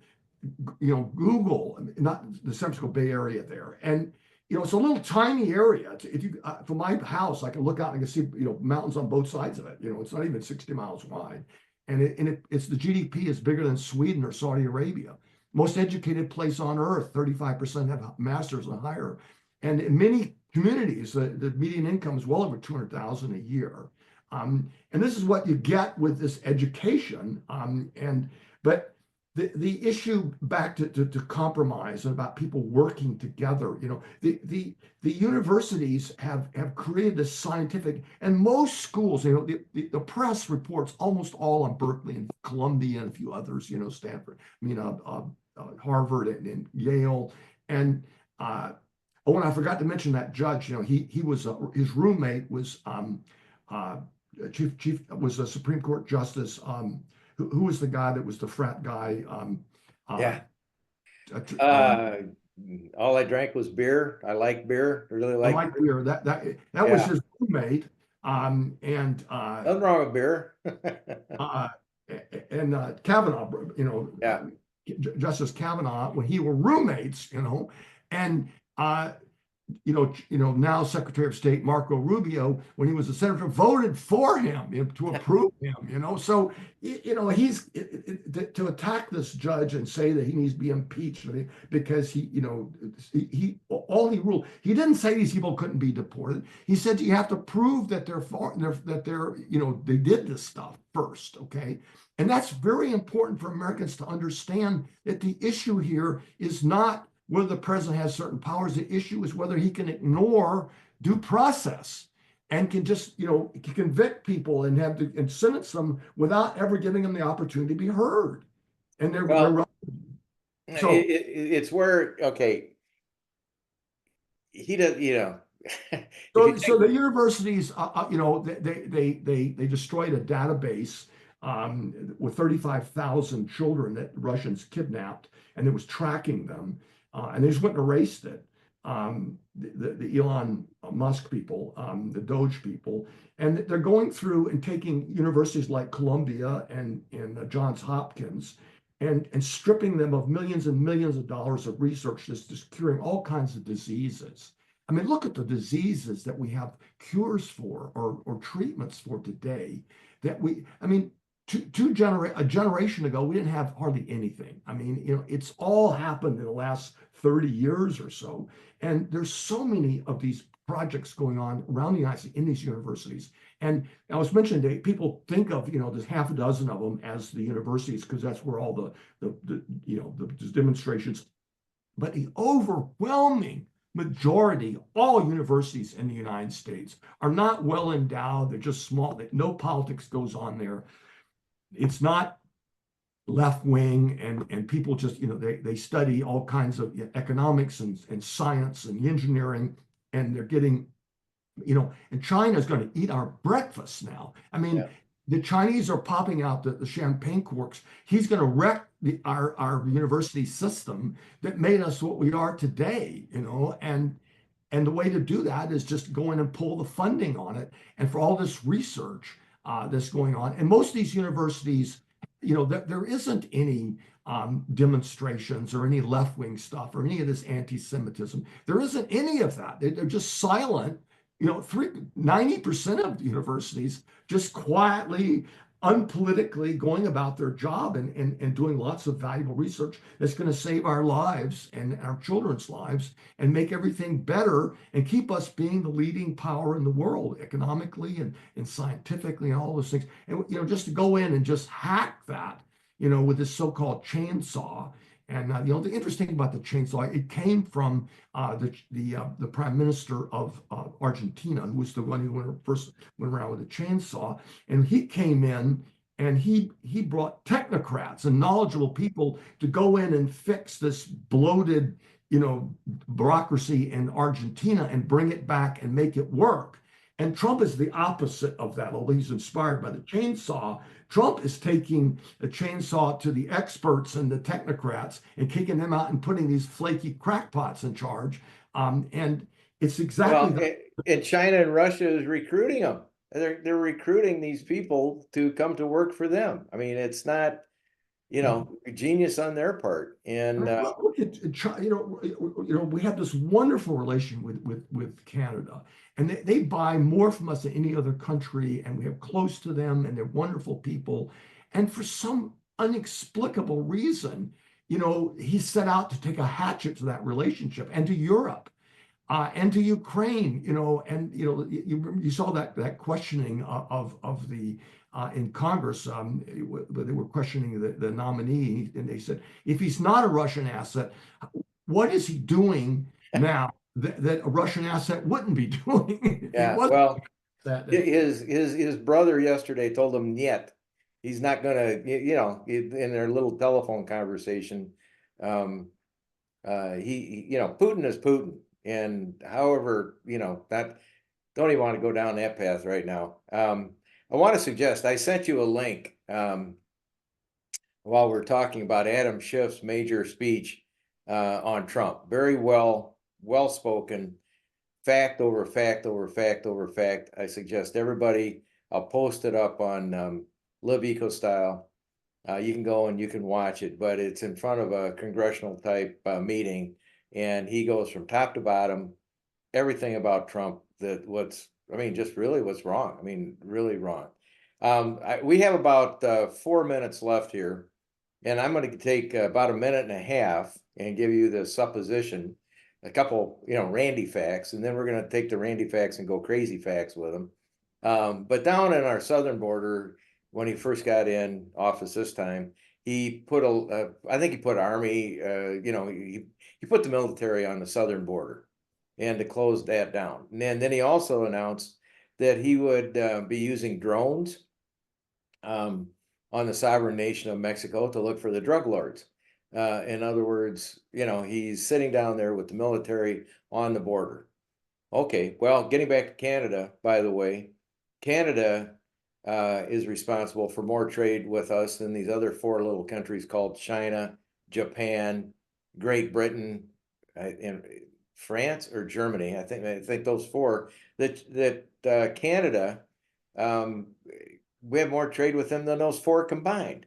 Google, not the San Francisco Bay Area there. And, it's a little tiny area. If you, from my house, I can look out and I can see, mountains on both sides of it. It's not even 60 miles wide. And it's the GDP is bigger than Sweden or Saudi Arabia. Most educated place on earth, 35% have masters and higher. And in many communities, the median income is well over 200,000 a year. And this is what you get with this education. But the issue back to compromise and about people working together, the universities have created this scientific, and most schools, the press reports almost all on Berkeley and Columbia and a few others, Stanford, Harvard and Yale. And oh, and I forgot to mention that judge, he was his roommate was uh, chief was a Supreme Court justice. Who was the guy that was the frat guy? Uh, Yeah. uh, Uh, all I drank was beer. I like beer. I really I like like beer. beer. That was Yeah. his roommate. And Nothing wrong with beer. uh, Kavanaugh, Yeah. Justice Kavanaugh, when he were roommates, and now Secretary of State Marco Rubio, when he was a senator, voted for him, to approve him. So, he's to attack this judge and say that he needs to be impeached because he all he ruled. He didn't say these people couldn't be deported. He said you have to prove that they did this stuff first, okay? And that's very important for Americans to understand that the issue here is not whether the president has certain powers. The issue is whether he can ignore due process and can just, convict people and sentence them without ever giving them the opportunity to be heard. And Well, so it's where, okay, he does, if you so take, the universities, they destroyed a database with 35,000 children that Russians kidnapped, and it was tracking them, and they just went and erased it. The Elon Musk people, the Doge people, and they're going through and taking universities like Columbia and Johns Hopkins and stripping them of millions and millions of dollars of research that's just curing all kinds of diseases. I mean, look at the diseases that we have cures for or treatments for today I mean, a generation ago, we didn't have hardly anything. I mean, it's all happened in the last 30 years or so. And there's so many of these projects going on around the United States in these universities. And I was mentioning that people think of, there's half a dozen of them as the universities because that's where all the demonstrations. But the overwhelming majority, all universities in the United States are not well endowed. They're just small. No politics goes on there. It's not left wing, and people just, they study all kinds of economics and science and engineering, and they're getting, and China is going to eat our breakfast now. I mean, yeah. the Chinese are popping out the champagne corks. He's going to wreck our university system that made us what we are today, and the way to do that is just go in and pull the funding on it. And for all this research that's going on, and most of these universities, there isn't any demonstrations or any left-wing stuff or any of this anti-Semitism. There isn't any of that. They're just silent. 90% of the universities just quietly, unpolitically going about their job and doing lots of valuable research that's going to save our lives and our children's lives and make everything better and keep us being the leading power in the world economically and scientifically and all those things. And just to go in and just hack that, with this so-called chainsaw. And the interesting about the chainsaw, it came from the prime minister of Argentina, who was the one who first went around with a chainsaw, and he came in and he brought technocrats and knowledgeable people to go in and fix this bloated, bureaucracy in Argentina and bring it back and make it work. And Trump is the opposite of that. Although he's inspired by the chainsaw, Trump is taking a chainsaw to the experts and the technocrats and kicking them out and putting these flaky crackpots in charge. And it's exactly Well, and China and Russia is recruiting them. They're recruiting these people to come to work for them. I mean, it's not, genius on their part. And look at China. We have this wonderful relation with Canada, and they buy more from us than any other country, and we have close to them, and they're wonderful people. And for some inexplicable reason, he set out to take a hatchet to that relationship and to Europe. and to Ukraine, and you saw that questioning of the in Congress. They were questioning the nominee, and they said, if he's not a Russian asset, what is he doing now that a Russian asset wouldn't be doing if he Yeah, wasn't well, that? his brother yesterday told him yet he's not gonna, in their little telephone conversation. Putin is Putin, and however, that don't even want to go down that path right now. I want to suggest I sent you a link while we're talking about Adam Schiff's major speech on Trump. Very well spoken, fact over fact over fact over fact. I suggest everybody. I'll post it up on Live Eco Style. You can go and you can watch it, but it's in front of a congressional type meeting, and he goes from top to bottom, everything about Trump just really what's wrong. I mean, really wrong. We have about 4 minutes left here, and I'm going to take about a minute and a half and give you the supposition, a couple, Randy facts, and then we're going to take the Randy facts and go crazy facts with them. But down in our southern border, when he first got in office this time, he put I think he put Army, he put the military on the southern border, and to close that down. And then he also announced that he would be using drones on the sovereign nation of Mexico to look for the drug lords. In other words, he's sitting down there with the military on the border. Okay, well, getting back to Canada, by the way, Canada is responsible for more trade with us than these other four little countries called China, Japan, Great Britain, and France or Germany. I think those four. That Canada, we have more trade with them than those four combined.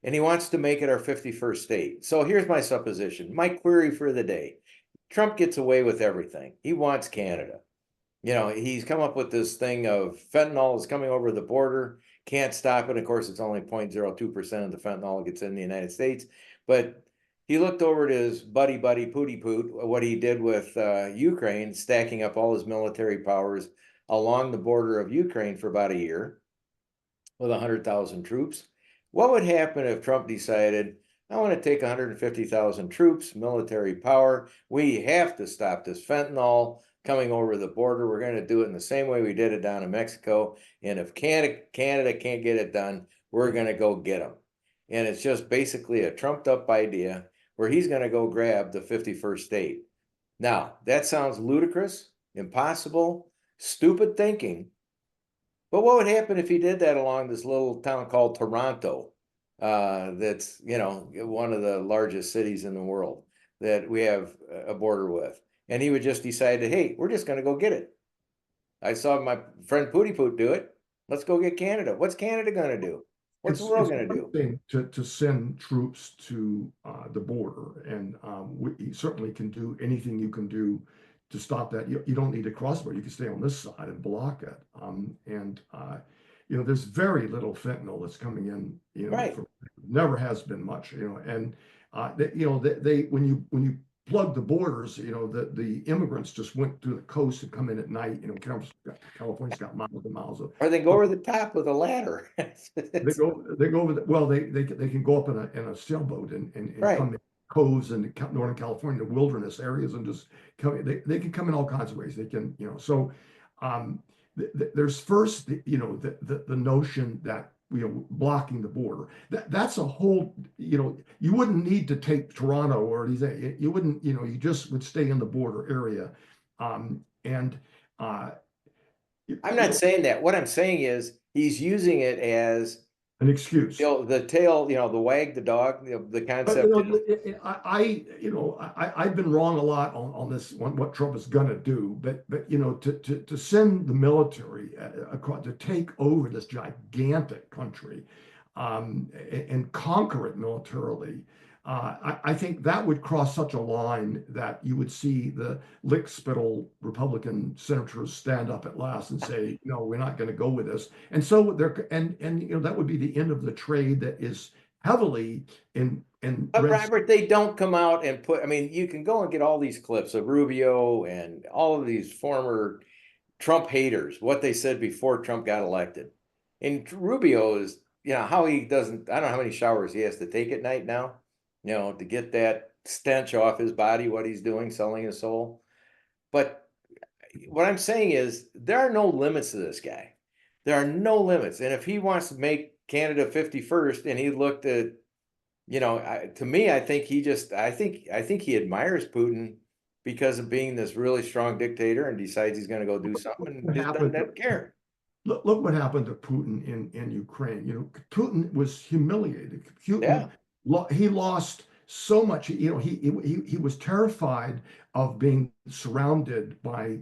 And he wants to make it our 51st state. So here's my supposition, my query for the day. Trump gets away with everything. He wants Canada. He's come up with this thing of fentanyl is coming over the border, can't stop it. Of course, it's only 0.02% of the fentanyl gets in the United States. But he looked over at his buddy Pooty Poot, what he did with Ukraine, stacking up all his military powers along the border of Ukraine for about a year with 100,000 troops. What would happen if Trump decided, I want to take 150,000 troops, military power. We have to stop this fentanyl coming over the border. We're going to do it in the same way we did it down in Mexico. And if Canada can't get it done, we're going to go get them. And it's just basically a trumped up idea where he's going to go grab the 51st state. Now, that sounds ludicrous, impossible, stupid thinking. But what would happen if he did that along this little town called Toronto? That's, one of the largest cities in the world that we have a border with. And he would just decide that, hey, we're just going to go get it. I saw my friend Pooty Poot do it. Let's go get Canada. What's Canada going to do? What's the world going to do? It's one thing to send troops to the border, and we certainly can do anything you can do to stop that. You don't need to cross the border. You can stay on this side and block it. There's very little fentanyl that's coming in. Right. Never has been much. And when you plug the borders, the immigrants just went through the coast and come in at night. California's got miles and miles of. Or they go over the top with a ladder. They go over they can go up in a sailboat and right. come in coves in Northern California, wilderness areas, and just come. They can come in all kinds of ways. They can, so there's first the notion that blocking the border. That's a whole, you wouldn't need to take Toronto or these, you wouldn't, you just would stay in the border area. I'm not saying that. What I'm saying is he's using it as an excuse. The tail, the wag the dog, the concept. I've been wrong a lot on this one, what Trump is going to do, but to send the military across to take over this gigantic country and conquer it militarily. I think that would cross such a line that you would see the lick-spittle Republican senators stand up at last and say, "No, we're not going to go with this." And so that would be the end of the trade that is heavily and But read. Robert, they don't come out and put, I mean, you can go and get all these clips of Rubio and all of these former Trump haters, what they said before Trump got elected. And Rubio is, how he doesn't, I don't know how many showers he has to take at night now, to get that stench off his body, what he's doing, selling his soul. But what I'm saying is there are no limits to this guy. There are no limits. And if he wants to make Canada 51st and he looked at, to me, I think he admires Putin because of being this really strong dictator and decides he's going to go do something and What just happened? doesn't care. Look what happened to Putin in Ukraine. Putin was humiliated. Yeah. He lost so much. He was terrified of being surrounded by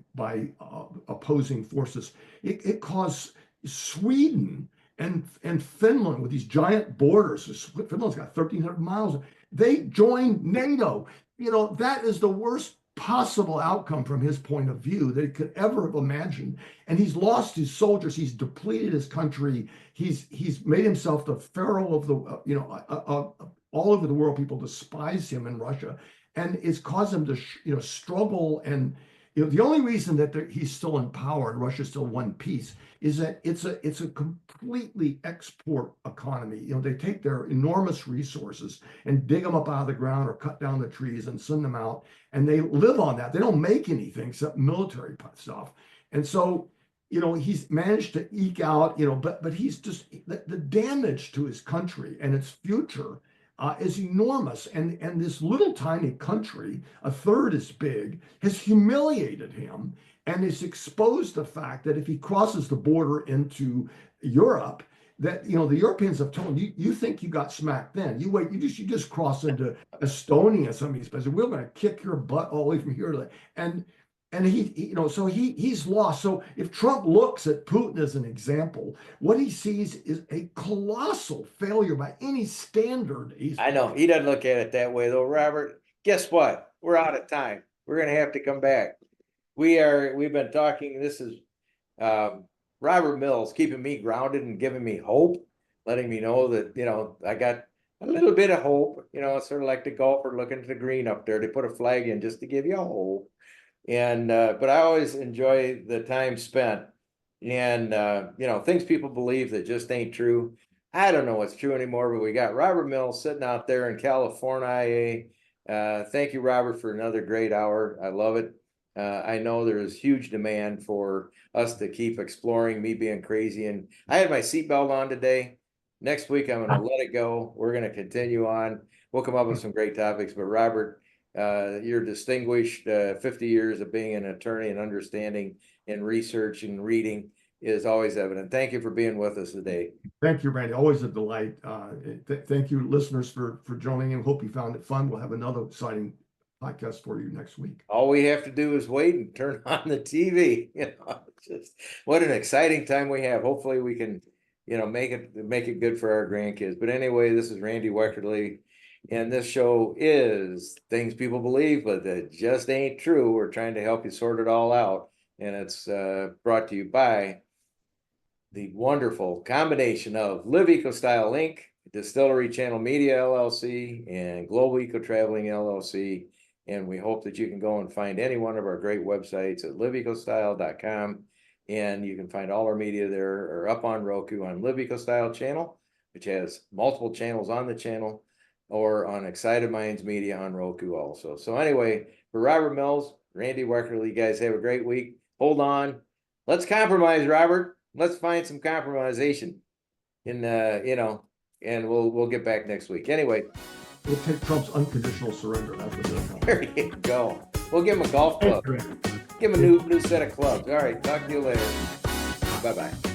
opposing forces. It caused Sweden and Finland with these giant borders. Finland's got 1,300 miles. They joined NATO. That is the worst possible outcome from his point of view that he could ever have imagined. And he's lost his soldiers. He's depleted his country. He's made himself the pharaoh of the all over the world. People despise him in Russia, and it's caused him to struggle. And the only reason that he's still in power and Russia's still one piece is that it's a completely export economy. They take their enormous resources and dig them up out of the ground or cut down the trees and send them out, and they live on that. They don't make anything except military stuff. And so, he's managed to eke out, but he's just the damage to his country and its future is enormous. And this little tiny country, a third as big, has humiliated him and has exposed the fact that if he crosses the border into Europe, that the Europeans have told him, you think you got smacked then. You wait, you just cross into Estonia, some of these places. We're going to kick your butt all the way from here to there. And he's lost. So if Trump looks at Putin as an example, what he sees is a colossal failure by any standard. I know he doesn't look at it that way though, Robert. Guess what? We're out of time. We're going to have to come back. We've been talking. This is Robert Mills keeping me grounded and giving me hope, letting me know that, I got a little bit of hope. It's sort of like the golfer looking at the green up there. They put a flag in just to give you hope. And but I always enjoy the time spent. And things people believe that just ain't true. I don't know what's true anymore, but we got Robert Mills sitting out there in California. Thank you, Robert, for another great hour. I love it. I know there is huge demand for us to keep exploring, me being crazy. And I had my seatbelt on today. Next week, I'm going to let it go. We're going to continue on. We'll come up with some great topics. But Robert, you're distinguished. 50 years of being an attorney and understanding and research and reading is always evident. Thank you for being with us today. Thank you, Randy. Always a delight. Thank you, listeners, for joining in. Hope you found it fun. We'll have another exciting podcast for you next week. All we have to do is wait and turn on the TV. Just what an exciting time we have. Hopefully we can, make it good for our grandkids. But anyway, this is Randy Weckerly, and this show is Things People Believe, but that just ain't true. We're trying to help you sort it all out, and it's brought to you by the wonderful combination of Live Eco Style Inc., Distillery Channel Media LLC, and Global Eco Traveling LLC. And we hope that you can go and find any one of our great websites at liveecostyle.com. And you can find all our media there or up on Roku on Live Eco Style channel, which has multiple channels on the channel, or on Excited Minds Media on Roku also. So anyway, for Robert Mills, Randy Weckerly, you guys have a great week. Hold on. Let's compromise, Robert. Let's find some compromisation in, and we'll get back next week. Anyway. We'll take Trump's unconditional surrender. That's what they're There you go. We'll give him a golf club. Give him a new set of clubs. All right. Talk to you later. Bye-bye.